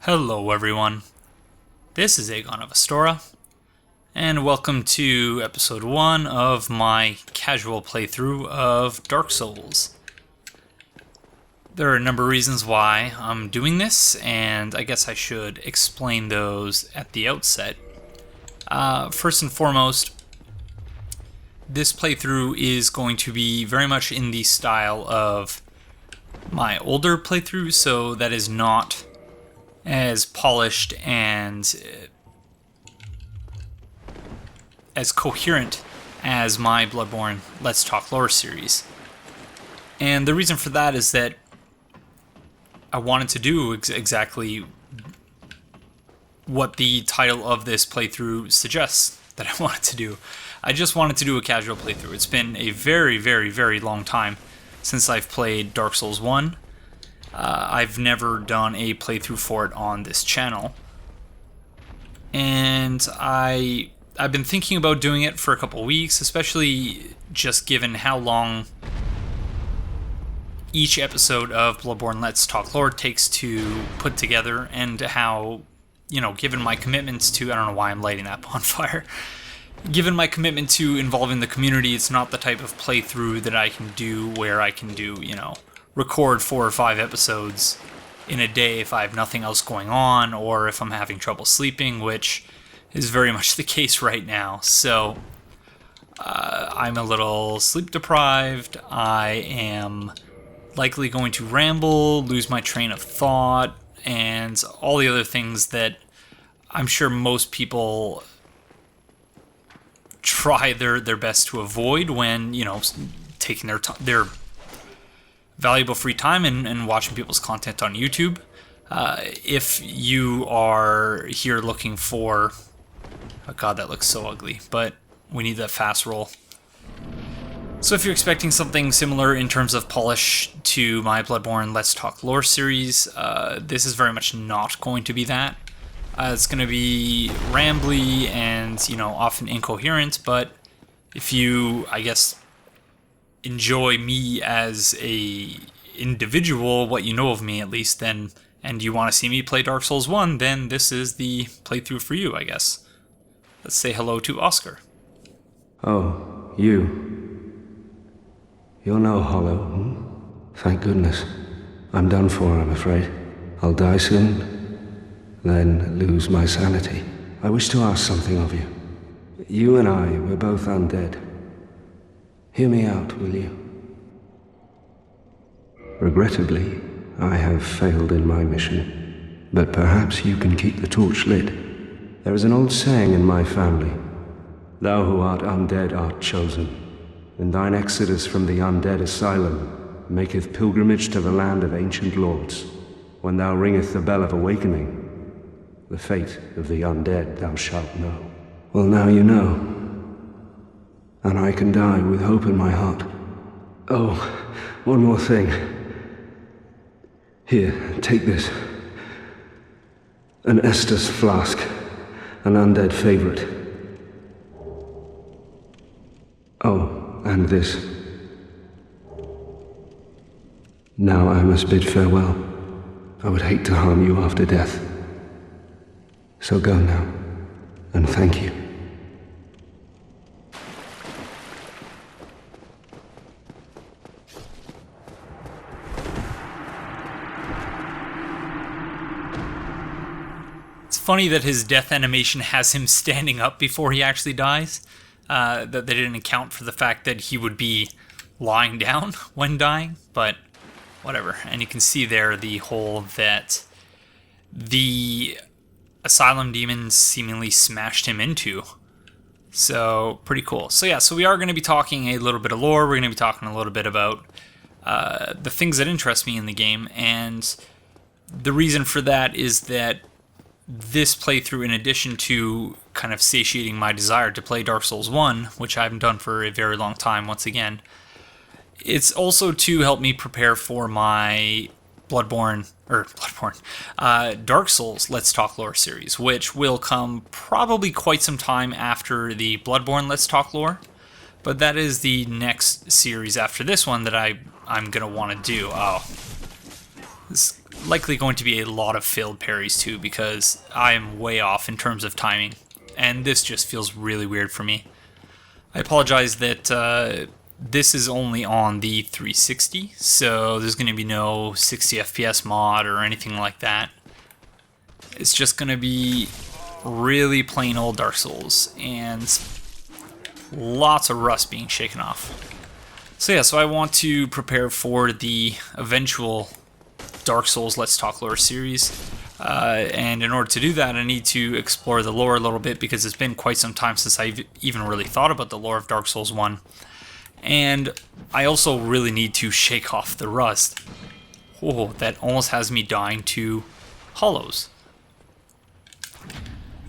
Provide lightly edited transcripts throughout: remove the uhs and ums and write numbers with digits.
Hello everyone, this is Aegon of Astora, and welcome to episode 1 of my casual playthrough of Dark Souls. There are a number of reasons why I'm doing this, and I guess I should explain those at the outset. First and foremost, this playthrough is going to be very much in the style of my older playthrough, so that is not as polished and as coherent as my Bloodborne Let's Talk Lore series. And the reason for that is that I wanted to do exactly what the title of this playthrough suggests that I wanted to do. I just wanted to do a casual playthrough. It's been a very, very, very long time since I've played Dark Souls 1. I've never done a playthrough for it on this channel, and I've been thinking about doing it for a couple weeks, especially just given how long each episode of Bloodborne Let's Talk Lore takes to put together, and how, given my commitments to, I don't know why I'm lighting that bonfire, given my commitment to involving the community, it's not the type of playthrough that I can do where I can do, record 4 or 5 episodes in a day if I have nothing else going on, or if I'm having trouble sleeping, which is very much the case right now. So I'm a little sleep deprived. I am likely going to ramble, lose my train of thought, and all the other things that I'm sure most people try their best to avoid when, taking their valuable free time and watching people's content on YouTube. If you are here looking for... Oh god, that looks so ugly, but we need that fast roll. So if you're expecting something similar in terms of polish to my Bloodborne Let's Talk Lore series, this is very much not going to be that. It's going to be rambly and, often incoherent, but if you, I guess, enjoy me as a individual, what you know of me at least, then, and you want to see me play Dark Souls 1, then this is the playthrough for you, I guess. Let's say hello to Oscar. Oh, you. You're no hollow, hmm? Thank goodness. I'm done for, I'm afraid. I'll die soon, then lose my sanity. I wish to ask something of you. You and I, we're both undead. Hear me out, will you? Regrettably, I have failed in my mission, but perhaps you can keep the torch lit. There is an old saying in my family, "Thou who art undead art chosen, and thine exodus from the Undead Asylum maketh pilgrimage to the land of ancient lords. When thou ringeth the bell of awakening, the fate of the undead thou shalt know." Well, now you know. And I can die with hope in my heart. Oh, one more thing. Here, take this. An Estus flask. An undead favorite. Oh, and this. Now I must bid farewell. I would hate to harm you after death. So go now, and thank you. Funny that his death animation has him standing up before he actually dies. That they didn't account for the fact that he would be lying down when dying, but whatever. And you can see there the hole that the Asylum Demon seemingly smashed him into. So, pretty cool. So yeah, so we are going to be talking a little bit of lore. We're going to be talking a little bit about the things that interest me in the game, and the reason for that is that this playthrough, in addition to kind of satiating my desire to play Dark Souls 1, which I haven't done for a very long time once again, it's also to help me prepare for my Dark Souls Let's Talk Lore series, which will come probably quite some time after the Bloodborne Let's Talk Lore. But that is the next series after this one that I'm going to want to do. It's likely going to be a lot of failed parries too, because I am way off in terms of timing. And this just feels really weird for me. I apologize that this is only on the 360, so there's going to be no 60 FPS mod or anything like that. It's just going to be really plain old Dark Souls, and lots of rust being shaken off. So yeah, so I want to prepare for the eventual Dark Souls Let's Talk Lore series, and in order to do that I need to explore the lore a little bit, because it's been quite some time since I've even really thought about the lore of Dark Souls 1, and I also really need to shake off the rust. Oh, that almost has me dying to hollows.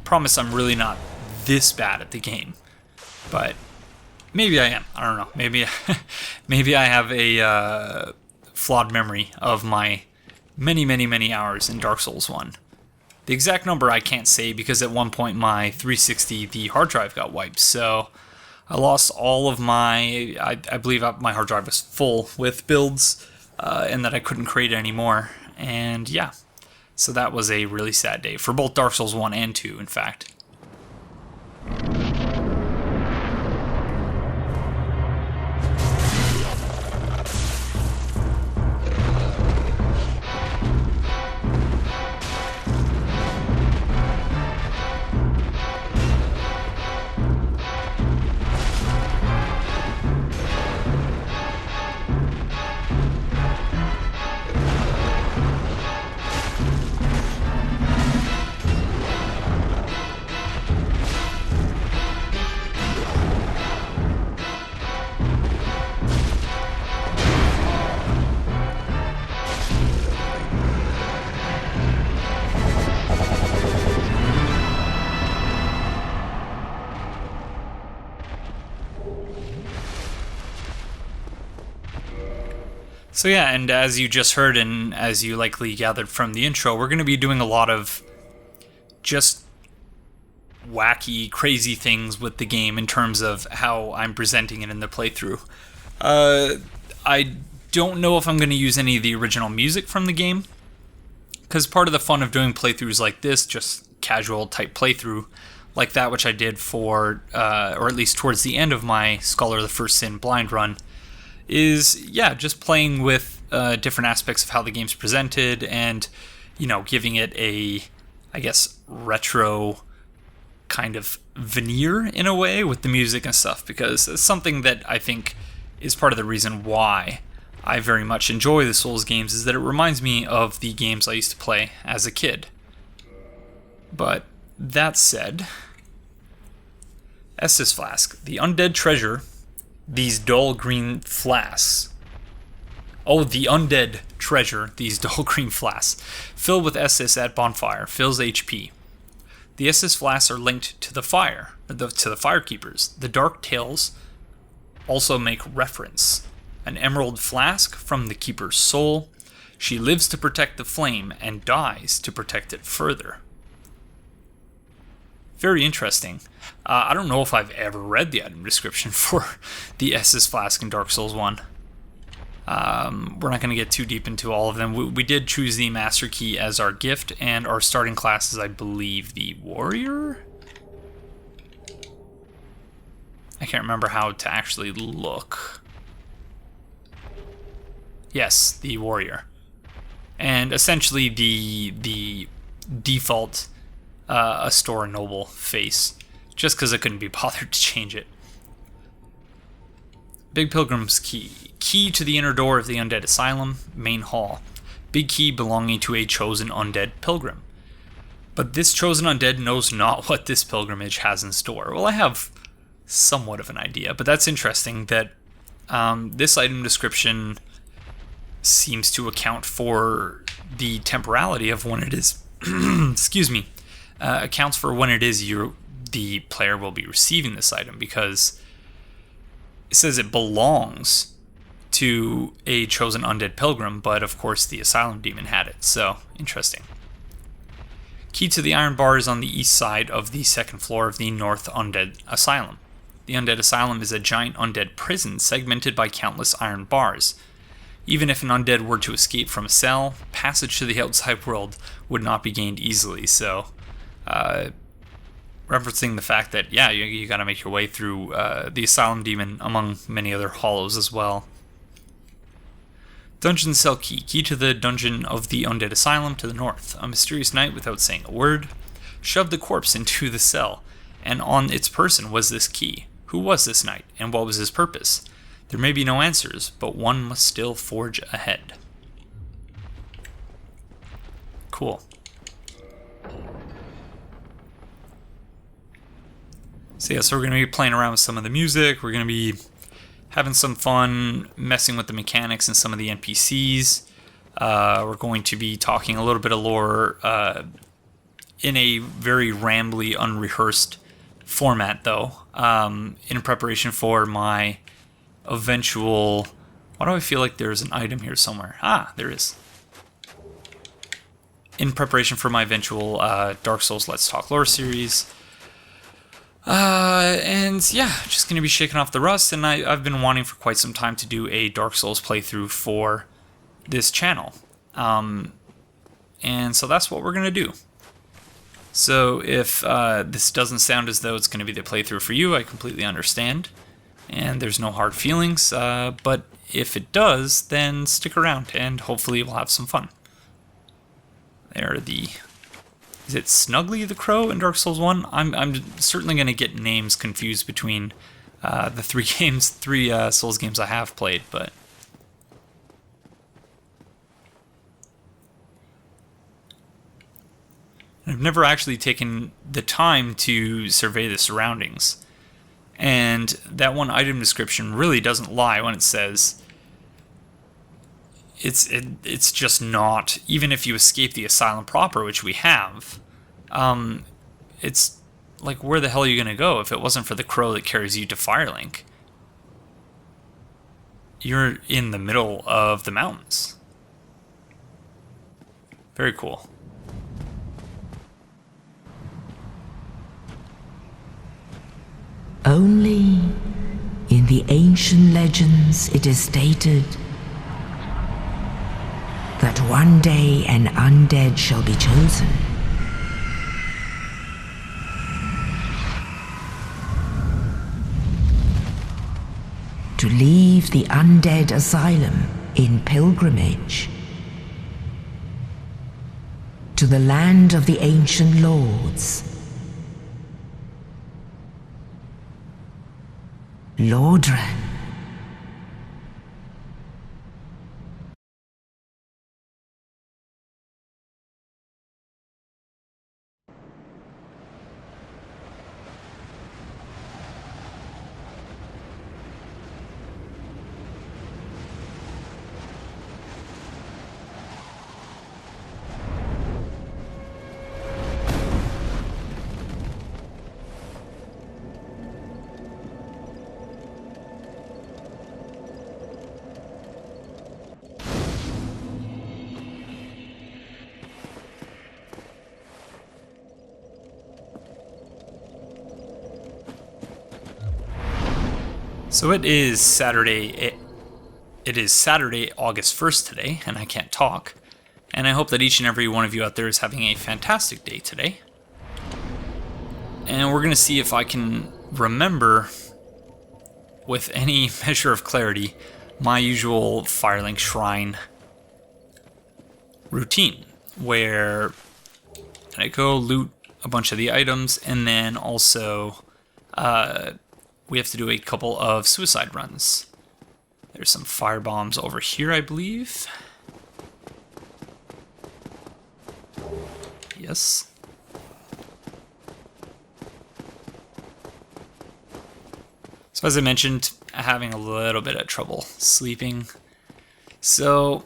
Promise I'm really not this bad at the game, but maybe I am. I don't know. Maybe I have a flawed memory of my many hours in Dark Souls 1. The exact number I can't say, because at one point my 360, the hard drive got wiped, so I lost all of my, I believe my hard drive was full with builds, and that I couldn't create anymore, and yeah. So that was a really sad day, for both Dark Souls 1 and 2, in fact. So yeah, and as you just heard, and as you likely gathered from the intro, we're going to be doing a lot of just wacky, crazy things with the game in terms of how I'm presenting it in the playthrough. I don't know if I'm going to use any of the original music from the game, because part of the fun of doing playthroughs like this, just casual type playthrough, like that which I did for, or at least towards the end of my Scholar of the First Sin blind run, is, yeah, just playing with different aspects of how the game's presented, and, you know, giving it a, I guess, retro kind of veneer in a way with the music and stuff, because it's something that I think is part of the reason why I very much enjoy the Souls games, is that it reminds me of the games I used to play as a kid. But that said, Estus Flask, the undead treasure. These dull green flasks. Oh, the undead treasure, these dull green flasks. Filled with Estus at bonfire, fills HP. The Estus flasks are linked to the fire, to the firekeepers. The dark tales also make reference. An emerald flask from the keeper's soul. She lives to protect the flame and dies to protect it further. Very interesting. I don't know if I've ever read the item description for the Estus Flask in Dark Souls 1. We're not going to get too deep into all of them. We did choose the Master Key as our gift, and our starting class is, I believe, the Warrior? I can't remember how to actually look. Yes, the Warrior. And essentially the default Astora Noble face, just because I couldn't be bothered to change it. Big Pilgrim's Key. Key to the inner door of the Undead Asylum, main hall. Big key belonging to a chosen undead pilgrim. But this chosen undead knows not what this pilgrimage has in store. Well, I have somewhat of an idea, but that's interesting that this item description seems to account for the temporality of when it is excuse me, accounts for when it is the player will be receiving this item, because it says it belongs to a chosen undead pilgrim, but of course the Asylum Demon had it, so interesting. Key to the iron bar is on the east side of the second floor of the North Undead Asylum. The Undead Asylum is a giant undead prison segmented by countless iron bars. Even if an undead were to escape from a cell, passage to the outside world would not be gained easily, so referencing the fact that, yeah, you gotta make your way through the Asylum Demon among many other hollows as well. Dungeon cell key. Key to the dungeon of the Undead Asylum to the north. A mysterious knight, without saying a word, shoved the corpse into the cell, and on its person was this key. Who was this knight, and what was his purpose? There may be no answers, but one must still forge ahead. Cool. So yeah, so we're going to be playing around with some of the music, we're going to be having some fun messing with the mechanics and some of the NPCs. We're going to be talking a little bit of lore in a very rambly, unrehearsed format, though, in preparation for my eventual... Why do I feel like there's an item here somewhere? Ah, there is. In preparation for my eventual Dark Souls Let's Talk Lore series. And yeah, just going to be shaking off the rust, and I've been wanting for quite some time to do a Dark Souls playthrough for this channel. And so that's what we're going to do. So if this doesn't sound as though it's going to be the playthrough for you, I completely understand. And there's no hard feelings, but if it does, then stick around and hopefully we'll have some fun. There are the... Is it Snuggly the Crow in Dark Souls 1? I'm certainly going to get names confused between the three Souls games I have played, but... I've never actually taken the time to survey the surroundings. And that one item description really doesn't lie when it says it's just not, even if you escape the asylum proper, which we have, it's like, where the hell are you going to go if it wasn't for the crow that carries you to Firelink? You're in the middle of the mountains. Very cool. Only in the ancient legends it is stated that one day an undead shall be chosen. To leave the Undead Asylum in pilgrimage to the land of the ancient lords. Lordran. So it is Saturday, August 1st today, and I can't talk. And I hope that each and every one of you out there is having a fantastic day today. And we're going to see if I can remember, with any measure of clarity, my usual Firelink Shrine routine, where I go loot a bunch of the items, and then also we have to do a couple of suicide runs. There's some fire bombs over here, I believe. Yes. So as I mentioned, having a little bit of trouble sleeping. So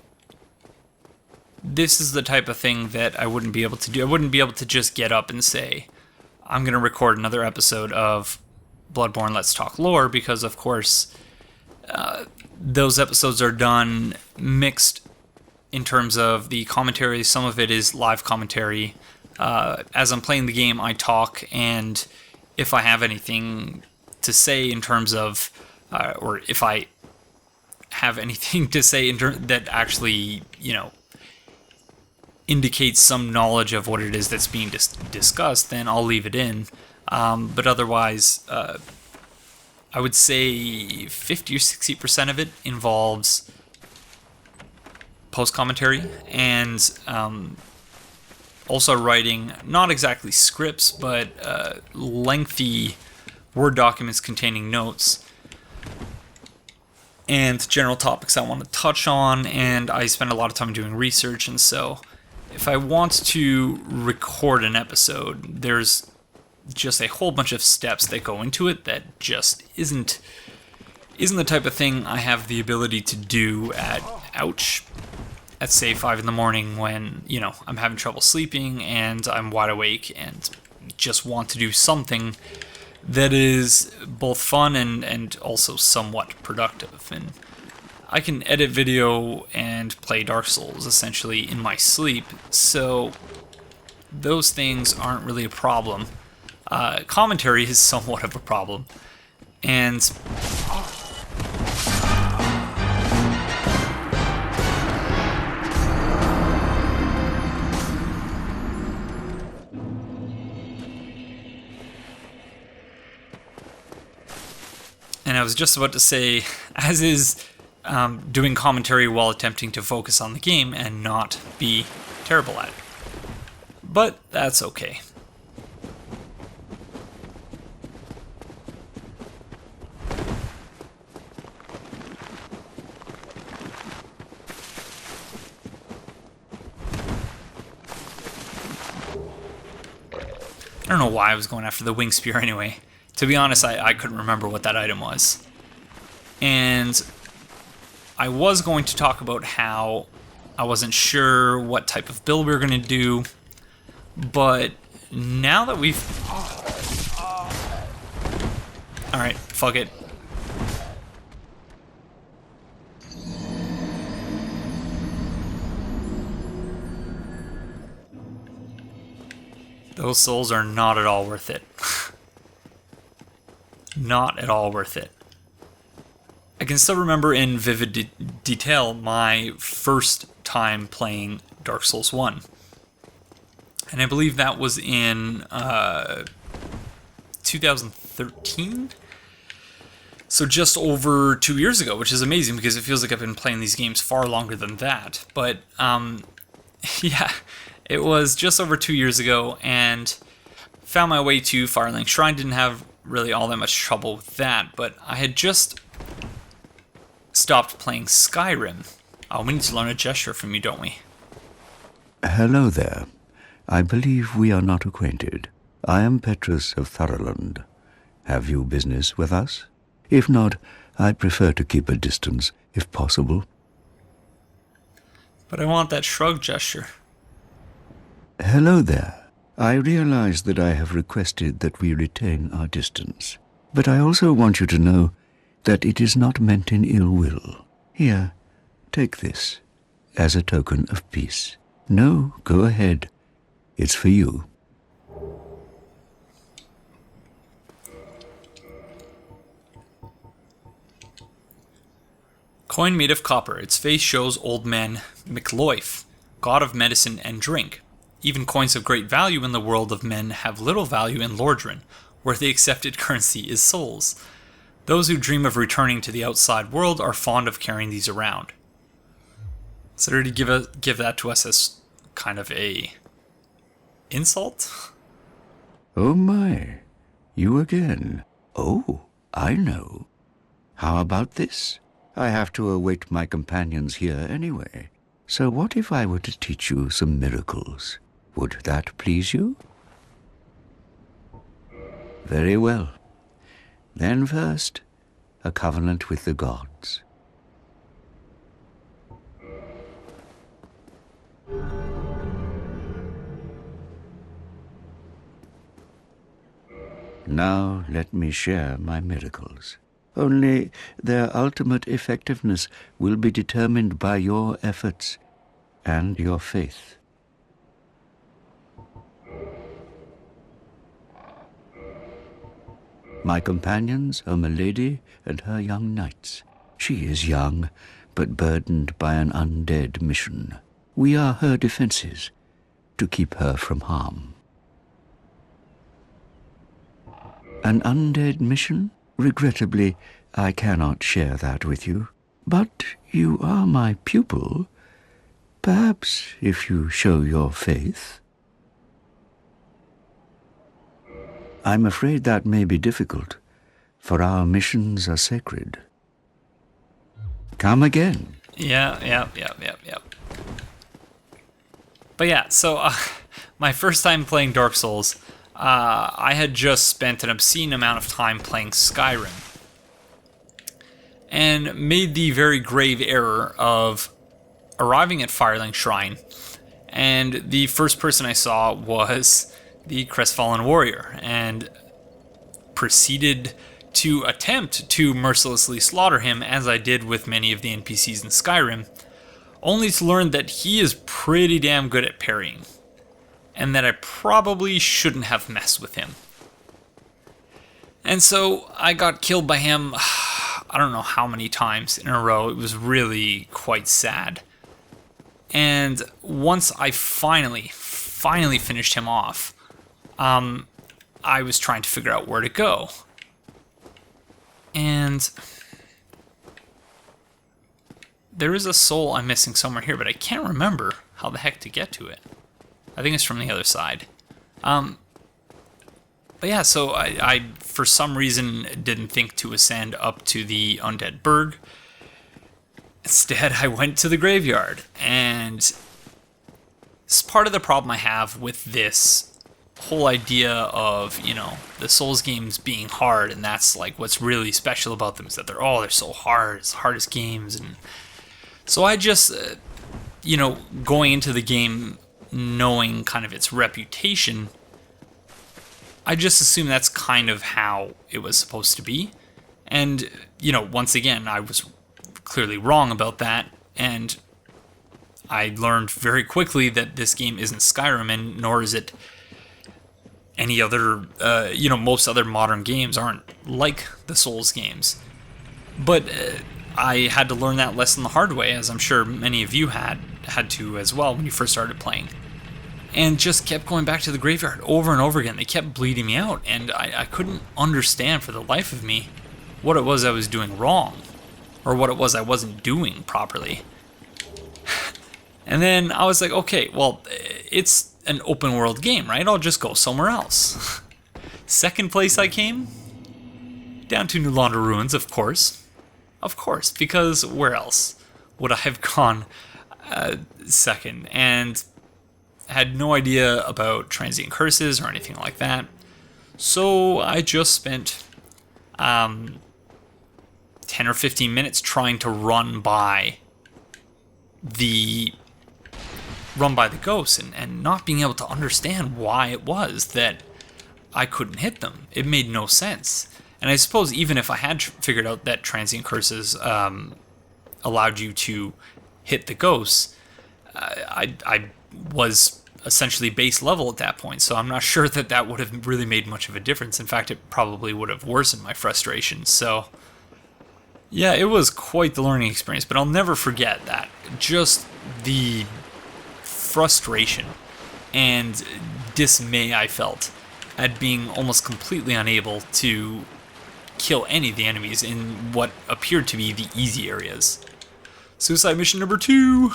this is the type of thing that I wouldn't be able to do. I wouldn't be able to just get up and say, I'm going to record another episode of Bloodborne Let's Talk Lore, because of course those episodes are done mixed in terms of the commentary. Some of it is live commentary. As I'm playing the game, I talk, and if I have anything to say in terms of, or if I have anything to say that actually, indicates some knowledge of what it is that's being discussed, then I'll leave it in. But otherwise, I would say 50 or 60% of it involves post-commentary and also writing, not exactly scripts, but lengthy Word documents containing notes and general topics I want to touch on, and I spend a lot of time doing research. And so if I want to record an episode, there's just a whole bunch of steps that go into it that just isn't the type of thing I have the ability to do at say 5 in the morning when, I'm having trouble sleeping and I'm wide awake and just want to do something that is both fun and also somewhat productive. And I can edit video and play Dark Souls essentially in my sleep, so those things aren't really a problem. Commentary is somewhat of a problem, and I was just about to say, as is doing commentary while attempting to focus on the game and not be terrible at it. But that's okay. I don't know why I was going after the wing spear anyway. To be honest, I couldn't remember what that item was. And I was going to talk about how I wasn't sure what type of build we were going to do, but now that we've... Alright, fuck it. Those souls are not at all worth it. Not at all worth it. I can still remember in vivid detail my first time playing Dark Souls 1. And I believe that was in 2013? So just over 2 years ago, which is amazing because it feels like I've been playing these games far longer than that. But, yeah, it was just over 2 years ago, and found my way to Firelink Shrine. Didn't have really all that much trouble with that, but I had just stopped playing Skyrim. Oh, we need to learn a gesture from you, don't we? Hello there. I believe we are not acquainted. I am Petrus of Thurland. Have you business with us? If not, I prefer to keep a distance, if possible. But I want that shrug gesture. Hello there. I realize that I have requested that we retain our distance, but I also want you to know that it is not meant in ill will. Here, take this, as a token of peace. No, go ahead. It's for you. Coin made of copper. Its face shows old man McLoif, god of medicine and drink. Even coins of great value in the world of men have little value in Lordran, where the accepted currency is souls. Those who dream of returning to the outside world are fond of carrying these around. So did he give that to us as kind of a insult? Oh my, you again. Oh, I know. How about this? I have to await my companions here anyway. So what if I were to teach you some miracles? Would that please you? Very well. Then first, a covenant with the gods. Now let me share my miracles. Only their ultimate effectiveness will be determined by your efforts and your faith. My companions are Milady and her young knights. She is young, but burdened by an undead mission. We are her defenses, to keep her from harm. An undead mission? Regrettably, I cannot share that with you. But you are my pupil. Perhaps if you show your faith. I'm afraid that may be difficult, for our missions are sacred. Come again. Yeah. But yeah, so my first time playing Dark Souls, I had just spent an obscene amount of time playing Skyrim. And made the very grave error of arriving at Firelink Shrine, and the first person I saw was the Crestfallen Warrior, and proceeded to attempt to mercilessly slaughter him, as I did with many of the NPCs in Skyrim, only to learn that he is pretty damn good at parrying, and that I probably shouldn't have messed with him. And so I got killed by him, I don't know how many times in a row. It was really quite sad. And once I finally finished him off, I was trying to figure out where to go. And there is a soul I'm missing somewhere here, but I can't remember how the heck to get to it. I think it's from the other side. But yeah, so I for some reason didn't think to ascend up to the Undead Burg. Instead, I went to the graveyard, and it's part of the problem I have with this whole idea of, you know, the Souls games being hard, and that's like what's really special about them, is that they're so hard, it's the hardest games. And so I just, you know, going into the game knowing kind of its reputation, I just assumed that's kind of how it was supposed to be. And, you know, once again, I was clearly wrong about that, and I learned very quickly that this game isn't Skyrim, and nor is it any other, you know, most other modern games aren't like the Souls games. But I had to learn that lesson the hard way, as I'm sure many of you had to as well when you first started playing. And just kept going back to the graveyard over and over again. They kept bleeding me out, and I couldn't understand for the life of me what it was I was doing wrong, or what it was I wasn't doing properly. And then I was like, okay, well, it's an open world game, right? I'll just go somewhere else. Second place I came? Down to New Laundra Ruins, of course. Of course, because where else would I have gone second? And had no idea about transient curses or anything like that. So I just spent 10 or 15 minutes trying to run by the ghosts, and not being able to understand why it was that I couldn't hit them. It made no sense. And I suppose even if I had figured out that transient curses allowed you to hit the ghosts, I was essentially base level at that point, so I'm not sure that would have really made much of a difference. In fact, it probably would have worsened my frustration. So yeah, it was quite the learning experience, but I'll never forget that. Just the frustration and dismay I felt at being almost completely unable to kill any of the enemies in what appeared to be the easy areas. Suicide mission number 2.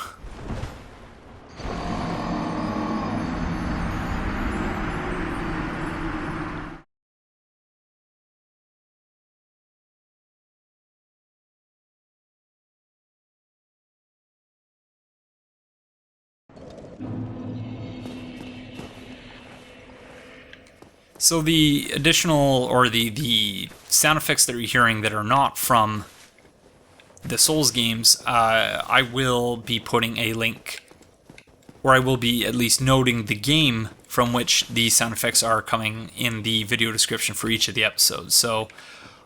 So the additional, or the sound effects that you're hearing that are not from the Souls games, I will be putting a link, or I will be at least noting the game from which these sound effects are coming in the video description for each of the episodes. So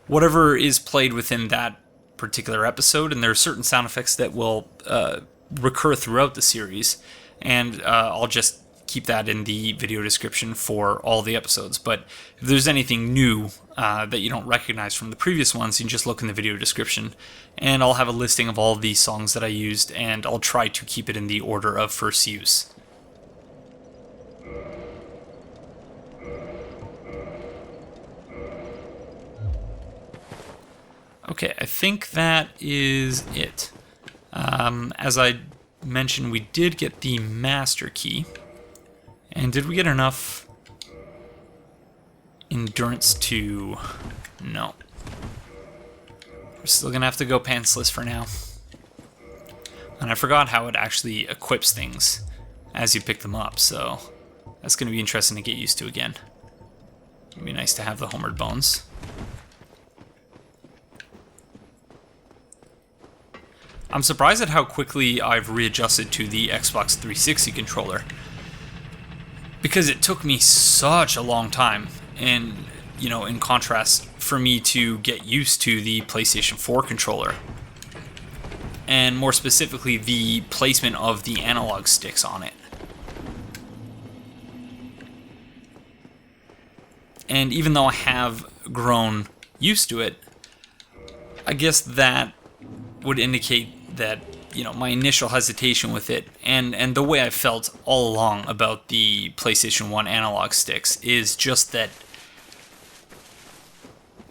whatever is played within that particular episode, and there are certain sound effects that will recur throughout the series, and I'll just keep that in the video description for all the episodes. But if there's anything new that you don't recognize from the previous ones, you can just look in the video description, and I'll have a listing of all of these songs that I used, and I'll try to keep it in the order of first use. Okay, I think that is it. As I mentioned, we did get the master key. And did we get enough endurance to... No. We're still gonna have to go pantsless for now. And I forgot how it actually equips things as you pick them up, so that's gonna be interesting to get used to again. It'd be nice to have the Homeward Bones. I'm surprised at how quickly I've readjusted to the Xbox 360 controller, because it took me such a long time, and in contrast, for me to get used to the PlayStation 4 controller, and more specifically the placement of the analog sticks on it. And even though I have grown used to it, I guess that would indicate that my initial hesitation with it, and the way I felt all along about the PlayStation 1 analog sticks, is just that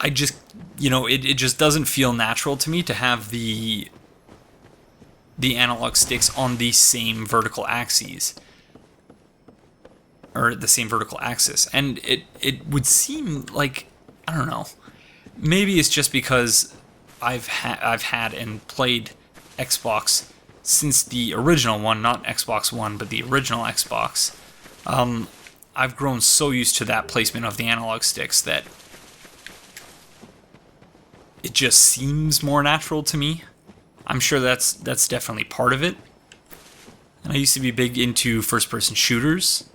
I just, it just doesn't feel natural to me to have the analog sticks on the same vertical axes, or the same vertical axis. And it would seem like, I don't know, maybe it's just because I've had and played Xbox since the original one, not Xbox One, but the original Xbox. I've grown so used to that placement of the analog sticks that it just seems more natural to me. I'm sure that's definitely part of it. And I used to be big into first-person shooters,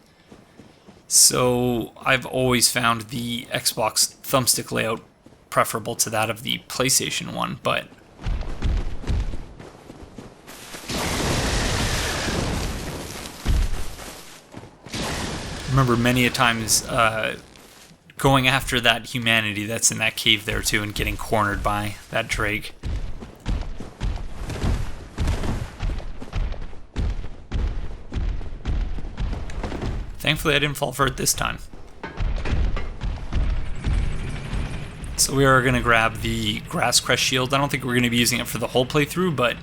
so I've always found the Xbox thumbstick layout preferable to that of the PlayStation one, but I remember many a times going after that humanity that's in that cave there too, and getting cornered by that Drake. Thankfully I didn't fall for it this time. So we are going to grab the Grass Crest Shield. I don't think we're going to be using it for the whole playthrough, but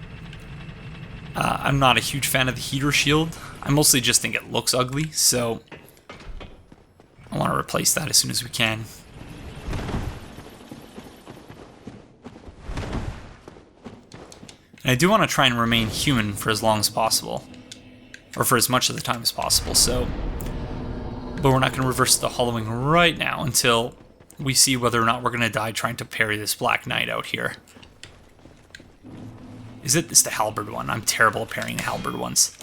I'm not a huge fan of the Heater Shield. I mostly just think it looks ugly, so I want to replace that as soon as we can. And I do want to try and remain human for as long as possible, or for as much of the time as possible, so... But we're not going to reverse the hollowing right now until we see whether or not we're going to die trying to parry this Black Knight out here. It's the halberd one. I'm terrible at parrying the halberd ones.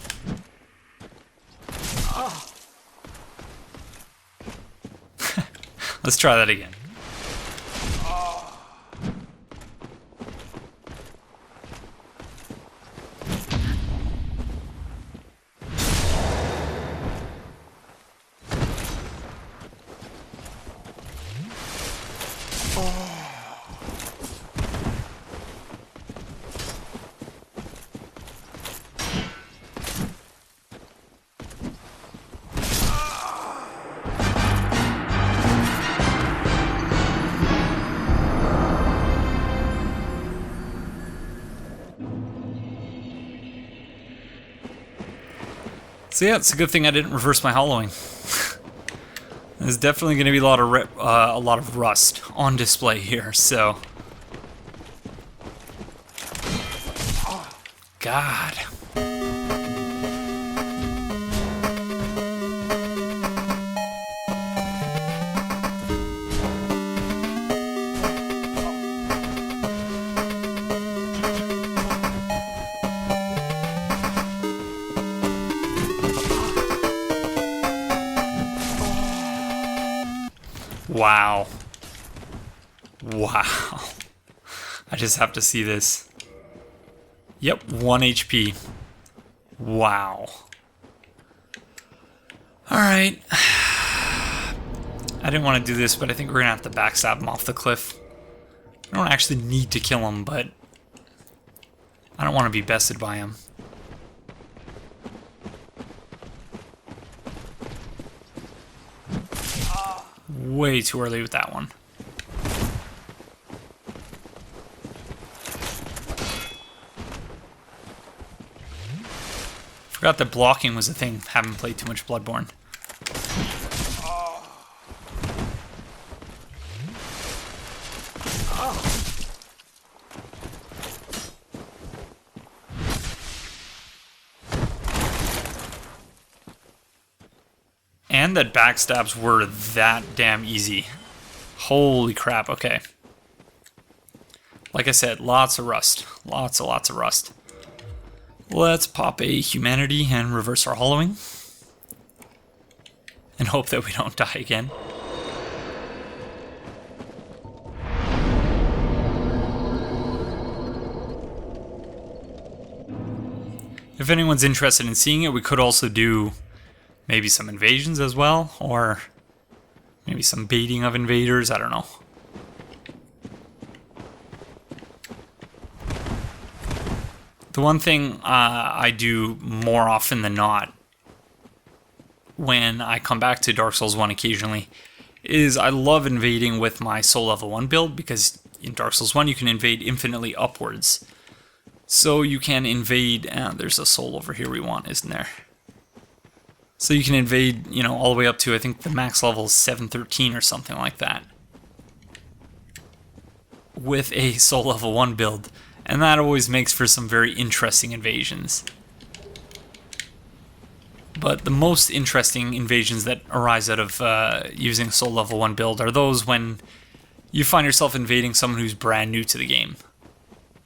Let's try that again. So yeah, it's a good thing I didn't reverse my hollowing. There's definitely going to be a lot of rust on display here, so... God. Wow. Wow. I just have to see this. Yep, 1 HP. Wow. Alright. I didn't want to do this, but I think we're going to have to backstab him off the cliff. I don't actually need to kill him, but I don't want to be bested by him. Way too early with that one. Forgot that blocking was a thing. Haven't played too much Bloodborne. And that backstabs were that damn easy. Holy crap, okay. Like I said, lots of rust. Lots of rust. Let's pop a humanity and reverse our hollowing. And hope that we don't die again. If anyone's interested in seeing it, we could also do maybe some invasions as well, or maybe some baiting of invaders, I don't know. The one thing I do more often than not when I come back to Dark Souls 1 occasionally is I love invading with my soul level 1 build, because in Dark Souls 1 you can invade infinitely upwards. So you can invade, there's a soul over here we want, isn't there? So you can invade, you know, all the way up to, I think the max level is 713 or something like that, with a soul level 1 build. And that always makes for some very interesting invasions. But the most interesting invasions that arise out of using soul level 1 build are those when you find yourself invading someone who's brand new to the game.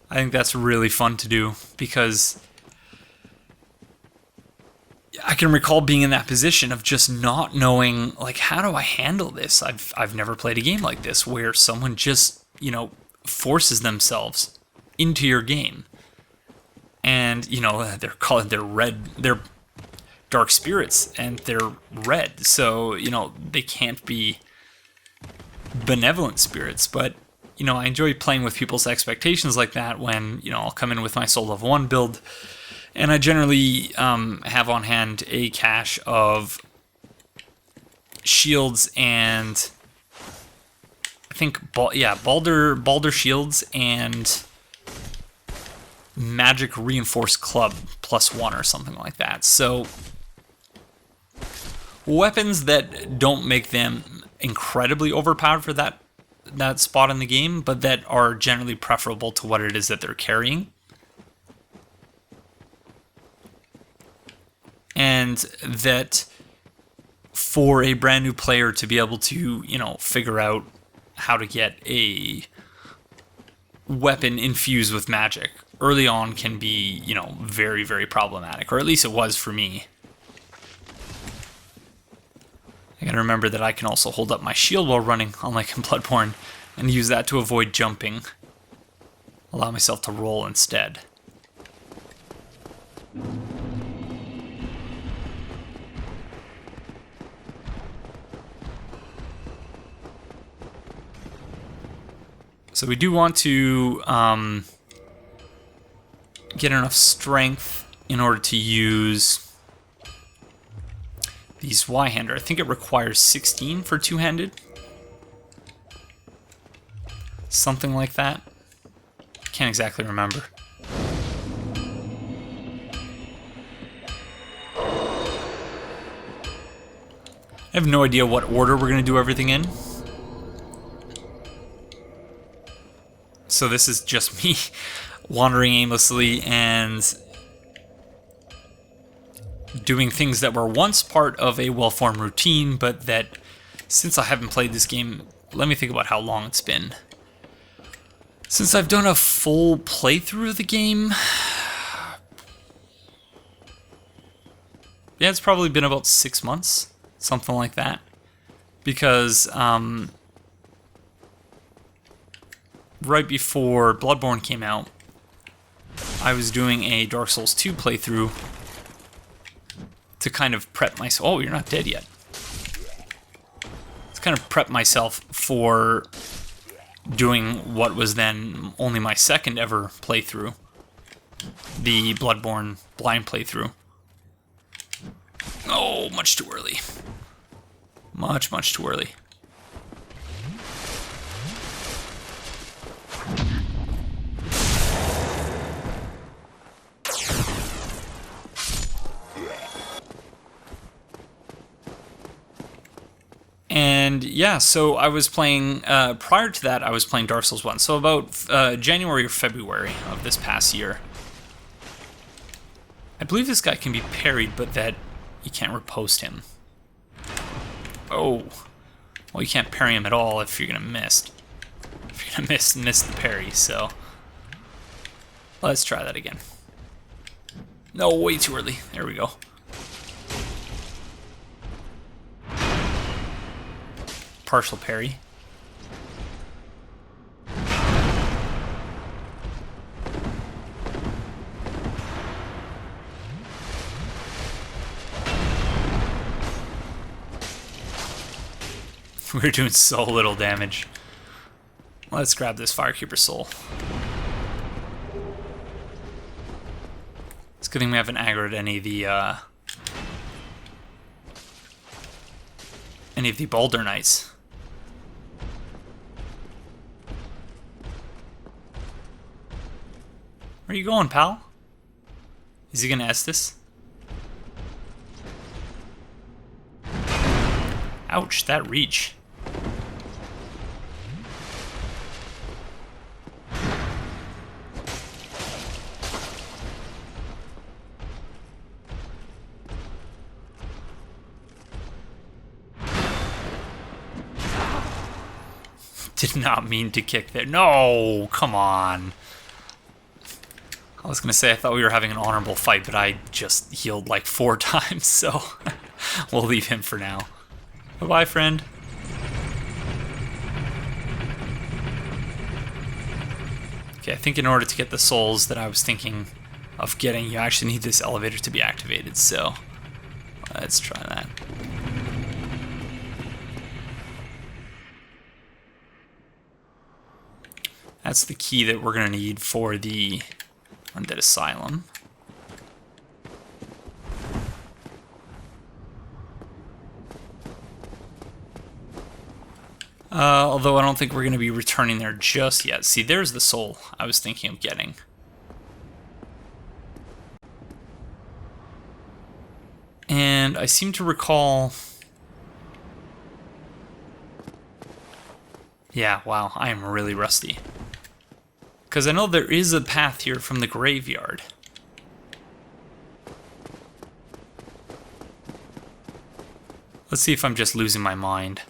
I think that's really fun to do, because I can recall being in that position of just not knowing, like, how do I handle this? I've never played a game like this where someone just, you know, forces themselves into your game. And, you know, they're dark spirits, and they're red, so, you know, they can't be benevolent spirits. But, you know, I enjoy playing with people's expectations like that when, you know, I'll come in with my soul level 1 build, and I generally have on hand a cache of shields and I think Balder shields and magic reinforced club +1 or something like that. So weapons that don't make them incredibly overpowered for that spot in the game, but that are generally preferable to what it is that they're carrying. And that for a brand new player to be able to, you know, figure out how to get a weapon infused with magic early on can be, you know, very, very problematic, or at least it was for me. I gotta remember that I can also hold up my shield while running, unlike in Bloodborne, and use that to avoid jumping. Allow myself to roll instead. So we do want to get enough strength in order to use the Zweihander. I think it requires 16 for two-handed. Something like that. Can't exactly remember. I have no idea what order we're going to do everything in. So this is just me wandering aimlessly and doing things that were once part of a well-formed routine, but that, since I haven't played this game, let me think about how long it's been. Since I've done a full playthrough of the game, yeah, it's probably been about 6 months, something like that. Because right before Bloodborne came out, I was doing a Dark Souls 2 playthrough to kind of prep myself. Oh, you're not dead yet. To kind of prep myself for doing what was then only my second ever playthrough, the Bloodborne blind playthrough. Oh, much too early. Much, much too early. And yeah, so I was playing, prior to that, I was playing Dark Souls 1. So about January or February of this past year. I believe this guy can be parried, but that you can't riposte him. Oh. Well, you can't parry him at all if you're going to miss. If you're going to miss the parry, so. Let's try that again. No, way too early. There we go. Partial parry. We're doing so little damage. Let's grab this Firekeeper soul. It's a good thing we haven't aggroed any of the Baldur Knights. Where are you going, pal? Is he gonna Estus? Ouch, that reach. Did not mean to kick there. No, come on. I was gonna say I thought we were having an honorable fight, but I just healed like 4 times, so we'll leave him for now. Bye-bye, friend. Okay, I think in order to get the souls that I was thinking of getting, you actually need this elevator to be activated, so let's try that. That's the key that we're going to need for the Undead Asylum. Although I don't think we're going to be returning there just yet. See, there's the soul I was thinking of getting. And I seem to recall... Yeah, wow, I am really rusty. Because I know there is a path here from the graveyard. Let's see if I'm just losing my mind.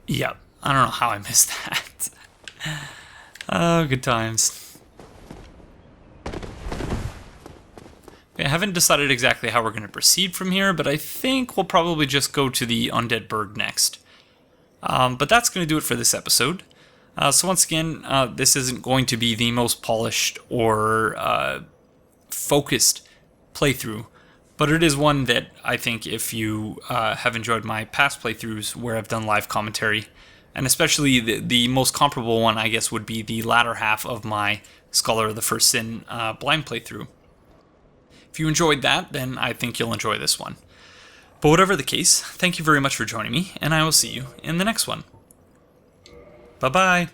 Yep, I don't know how I missed that. Oh, good times. I haven't decided exactly how we're going to proceed from here, but I think we'll probably just go to the Undead Burg next. But that's going to do it for this episode. So once again, this isn't going to be the most polished or focused playthrough, but it is one that I think if you have enjoyed my past playthroughs where I've done live commentary, and especially the most comparable one, I guess, would be the latter half of my Scholar of the First Sin blind playthrough. If you enjoyed that, then I think you'll enjoy this one. But whatever the case, thank you very much for joining me, and I will see you in the next one. Bye-bye.